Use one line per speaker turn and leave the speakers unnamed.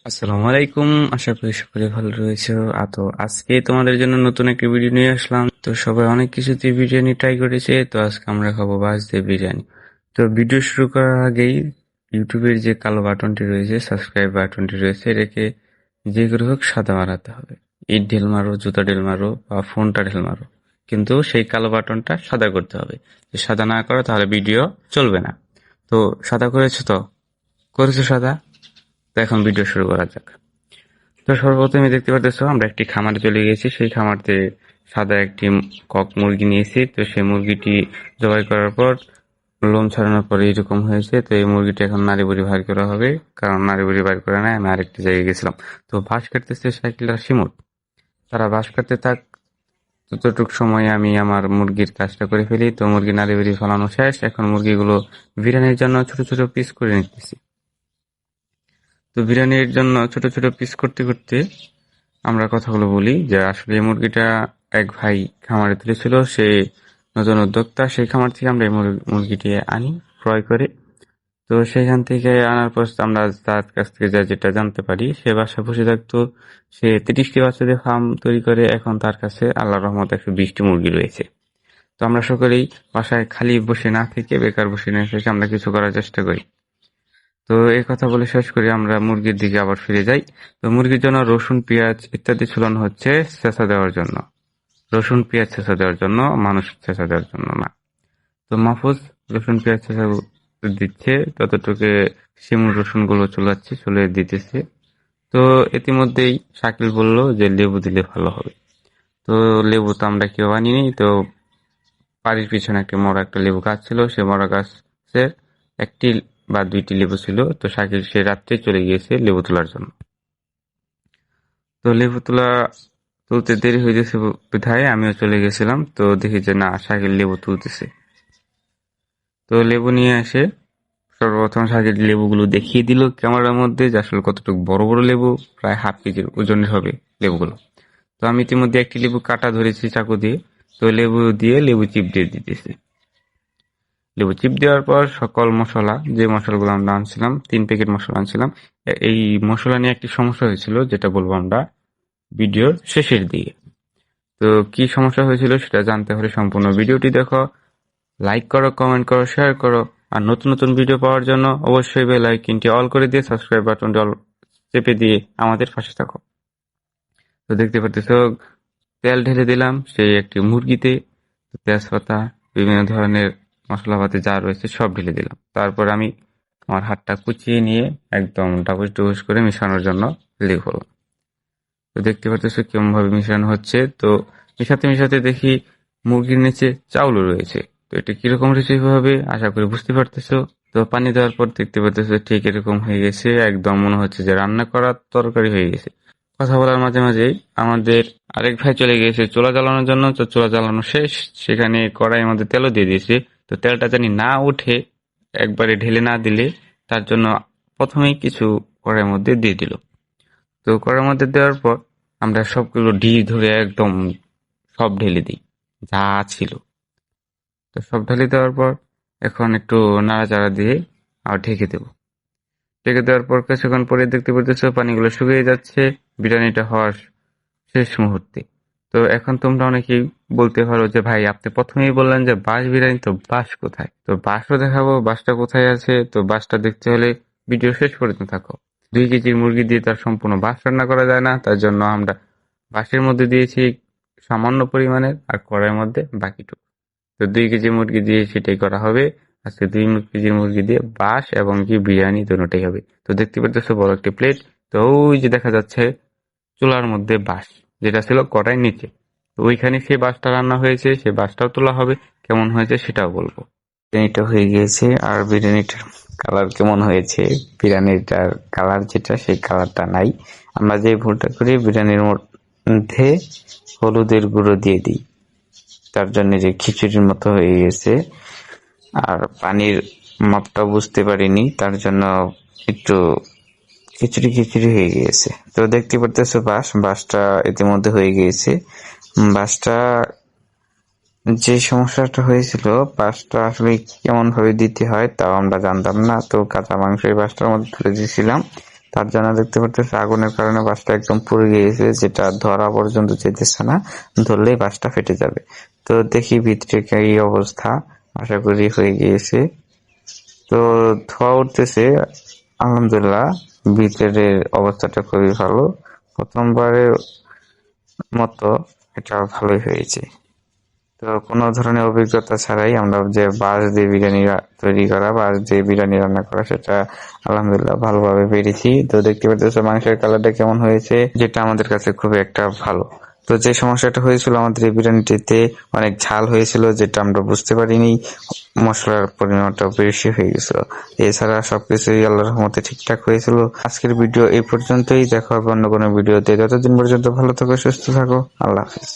আসসালামু আলাইকুম। আশা করি সকলে ভালো রয়েছে। তো আজকে তোমাদের জন্য নতুন একটি ভিডিও নিয়ে আসলাম। তো সবাই অনেক কিছুতে বিরিয়ানি ট্রাই করেছে, তো আজকে আমরা খাবো বাস দিয়ে বিরিয়ানি। তো ভিডিও শুরু করার আগেই ইউটিউবের যে কালো বাটনটি রয়েছে, সাবস্ক্রাইব বাটনটি রয়েছে, এটাকে যে করে হোক সাদা মারাতে হবে। ইট ঢিল মারো, জুতা ঢিল মারো বা ফোনটা ঢিল মারো, কিন্তু সেই কালো বাটনটা সাদা করতে হবে। যদি সাদা না করো তাহলে ভিডিও চলবে না। তো সাদা করেছো? তো করেছো সাদা? তো এখন ভিডিও শুরু করা যাক। তো সর্বপ্রথমে দেখতে পারতেছো আমরা একটি খামারে চলে গেছি। সেই খামারতে সাদা একটি কক মুরগি নিয়েছি। তো সেই মুরগিটি জবাই করার পর লোম ছাড়ানোর পরে এরকম হয়েছে। তো এই মুরগিটি এখন নাড়ি বুড়ি বাইর করা হবে, কারণ নাড়ি বুড়ি বাইর করে নাই আমি আরেকটি জায়গায় গেছিলাম। তো বাঁশ কাটতেছে সাইকেল আর শিমুল। তারা বাঁশ কাটতে থাক, ততটুক সময় আমি আমার মুরগির কাজটা করে ফেলি। তো মুরগি নাড়ি বুড়ি ফলানো শেষ। এখন মুরগিগুলো বিরিয়ানির জন্য ছোট ছোট পিস করে নিতেছি। তো বিরিয়ানির জন্য ছোট ছোট পিস করতে করতে আমরা কথাগুলো বলি যে আসলে এই মুরগিটা এক ভাই খামারে তুলেছিল। সে নতুন উদ্যোক্তা। সেই খামার থেকে আমরা এই মুরগিটি আনি ক্রয় করে। তো সেখান থেকে আনার পর আমরা তার কাছ থেকে যা যেটা জানতে পারি, সে বাসায় বসে থাকতো। সে ৩০টি বাচ্চাদের ফার্ম তৈরি করে এখন তার কাছে আল্লাহর রহমতে ১২০টি মুরগি রয়েছে। তো আমরা সকলেই বাসায় খালি বসে না থেকে, বেকার বসে না থেকে আমরা কিছু করার চেষ্টা করি। তো এই কথা বলে শেষ করে আমরা মুরগির দিকে আবার ফিরে যাই। তো মুরগির জন্য রসুন, পেঁয়াজ ইত্যাদি ছুলানো হচ্ছে ছেঁচা দেওয়ার জন্য। রসুন পেঁয়াজ ছেঁচা দেওয়ার জন্য, মানুষ ছেঁচা দেওয়ার জন্য না। তো মাহফুজ রসুন পেঁয়াজ ছেঁচা দিচ্ছে, ততটুকু শিমুল রসুন গুলো চুলাচ্ছে, চুলে দিতেছে। তো ইতিমধ্যেই শাকিল বলল যে লেবু দিলে ভালো হবে। তো লেবু তো আমরা কেউ আনিনি। তো বাড়ির পিছনে একটা মরা একটা লেবু গাছ ছিল, সে মরা গাছের একটি বা দুইটি লেবু ছিল। তো শাকিল সে রাত্রে চলে গিয়েছে লেবু তোলার জন্য। তো লেবু তুলতে দেরি হয়ে গেছে বিধায় আমিও চলে গেছিলাম। তো দেখি যে না, শাকিল লেবু তুলতেছে। তো লেবু নিয়ে এসে সর্বপ্রথম শাকিল লেবুগুলো দেখিয়ে দিল ক্যামেরার মধ্যে যে আসলে কতটুকু বড় বড় লেবু, প্রায় হাফ কেজির ওজনের হবে লেবুগুলো। তো আমি ইতিমধ্যে একটি লেবু কাটা ধরেছি চাকু দিয়ে। তো লেবু দিয়ে লেবু চিপ দিয়ে দিতেছি। লেবু চিপ দেওয়ার পর সকল মশলা, যে মশলাগুলো আমরা আনছিলাম, ৩ প্যাকেট মশলা আনছিলাম। এই মশলা নিয়ে একটি সমস্যা হয়েছিল, যেটা বলবো আমরা ভিডিওর শেষের দিকে। তো কি সমস্যা হয়েছিল সেটা জানতে হলে সম্পূর্ণ ভিডিওটি দেখো, লাইক করো, কমেন্ট করো, শেয়ার করো। আর নতুন নতুন ভিডিও পাওয়ার জন্য অবশ্যই বেল আইকনটি অল করে দিয়ে সাবস্ক্রাইব বাটনটি অল চেপে দিয়ে আমাদের পাশে থাকো। তো দেখতে পাচ্ছ তেল ঢেলে দিলাম সেই একটি মুরগিতে। তেজপাতা, বিভিন্ন ধরনের মশলাপাতি যা রয়েছে সব ঢেলে দিলাম। তারপর আমি আমার হাতটা কুচিয়ে নিয়ে একদম ডাবুস ডুবুস করে মিশানোর জন্য রেডি করলাম। তো দেখতে পাচ্ছ কেমন ভাবে মিশানো হচ্ছে। তো মিশাতে মিশাতে দেখি মুরগির নিচে চাউলও রয়েছে। তো এটা কিরকম রেসিপি হবে আশা করি বুঝতে পারতেছো। তো পানি দেওয়ার পর দেখতে পাচ্ছ ঠিক এরকম হয়ে গেছে, একদম মনে হচ্ছে যে রান্না করা তরকারি হয়ে গেছে। কথা বলার মাঝে মাঝেই আমাদের আরেক ভাই চলে গিয়েছে চুলা জ্বালানোর জন্য। তো চুলা জ্বালানো শেষ, সেখানে কড়াইয়ের মধ্যে তেলও দিয়ে দিয়েছে। তো তেলটা জানি না উঠে একবারে ঢেলে না দিলে, তার জন্য প্রথমেই কিছু কড়াইয়ের মধ্যে দিয়ে দিল। তো কড়াইয়ের মধ্যে দেওয়ার পর আমরা সবগুলো ধরে একদম সব ঢেলে দিই যা ছিল। তো সব ঢেলে দেওয়ার পর এখন একটু নাড়াচাড়া দিয়ে আবার ঢেকে দেবো। ঢেকে দেওয়ার পর কিছুক্ষণ পরে দেখতে পাচ্ছ পানিগুলো শুকিয়ে যাচ্ছে, বিরিয়ানিটা হওয়ার শেষ মুহূর্তে। তো এখন তোমরা অনেকেই বলতে পারো যে ভাই আপনি প্রথমেই বললেন যে বাঁশ বিরিয়ানি, তো বাঁশ কোথায়? তো বাঁশও দেখাবো, বাঁশটা কোথায় আছে। তো বাঁশটা দেখতে হলে ভিডিও শেষ পর্যন্ত থাকো। ২ কেজির মুরগি দিয়ে তার সম্পূর্ণ বাঁশ রান্না করা যায় না, তার জন্য আমরা বাঁশের মধ্যে দিয়েছি সামান্য পরিমাণের, আর কড়াইয়ের মধ্যে বাকিটুকু। তো ২ কেজি মুরগি দিয়ে সেটাই করা হবে। আজকে ২ কেজির মুরগি দিয়ে বাঁশ এবং কি বিরিয়ানি দুটোই হবে। তো দেখতে পাচ্ছ বড় একটি প্লেট। তো ওই যে দেখা যাচ্ছে চুলার মধ্যে বাঁশ, যেটা ছিল কড়াইয়ের নিচে। তো ওইখানে সেই বাঁশটা রান্না হয়েছে, সেই বাঁশটাও তোলা হবে। কেমন হয়েছে সেটাও বলবো। বিরিয়ানিটা হয়ে গিয়েছে। আর বিরিয়ানিটার কালার কেমন হয়েছে, বিরিয়ানিটার কালার যেটা সেই কালারটা নাই। আমরা যে ভুলটা করি বিরিয়ানির মধ্যে হলুদের গুঁড়ো দিয়ে দিই, তার জন্য যে খিচুড়ির মতো হয়ে গেছে। আর পানির মাপটা বুঝতে পারিনি, তার জন্য একটু খিচুড়ি খিচুড়ি হয়ে গিয়েছে। তো দেখতে পারতেছো বাঁশটা ইতিমধ্যে হয়ে গিয়েছে। বাঁশটা যে সমস্যাটা হয়েছিল, বাঁশটা আসলে কেমন ভাবে দিতে হয় তাও আমরা জানতাম না। তো কাঁচা মাংস এই বাঁশটার মধ্যে তুলে দিয়েছিলাম। তার জন্য দেখতে পারতেছে আগুনের কারণে বাঁশটা একদম পুড়ে গিয়েছে, যেটা ধরা পর্যন্ত যেতেছে না, ধরলেই বাঁশটা ফেটে যাবে। তো দেখি ভিতরে এই অবস্থা, আশা করি হয়ে গিয়েছে। তো ধোঁয়া উঠতেছে, আলহামদুলিল্লাহ ভিতরের অবস্থাটা খুবই ভালো, প্রথমবারের মতো এটা ভালোই হয়েছে। তো কোনো ধরনের অভিজ্ঞতা ছাড়াই আমরা যে বাঁশ দিয়ে বিরিয়ানি তৈরি করা, বাঁশ দিয়ে বিরিয়ানি রান্না করা, সেটা আলহামদুলিল্লাহ ভালোভাবে পেরেছি। তো দেখতে পাচ্ছেন মাংসের কালারটা কেমন হয়েছে, যেটা আমাদের কাছে খুবই একটা ভালো। তো যে সমস্যাটা হয়েছিল আমাদের এই বিরিয়ানিটিতে, অনেক ঝাল হয়েছিল, যেটা আমরা বুঝতে পারিনি, মশলার পরিমাণটা বেশি হয়ে গেছিল। এছাড়া সবকিছুই আল্লাহর রহমতে ঠিকঠাক হয়েছিল। আজকের ভিডিও এই পর্যন্তই, দেখা হবে অন্য কোনো ভিডিওতে। ততদিন পর্যন্ত ভালো থাকো, সুস্থ থাকো, আল্লাহ হাফিজ।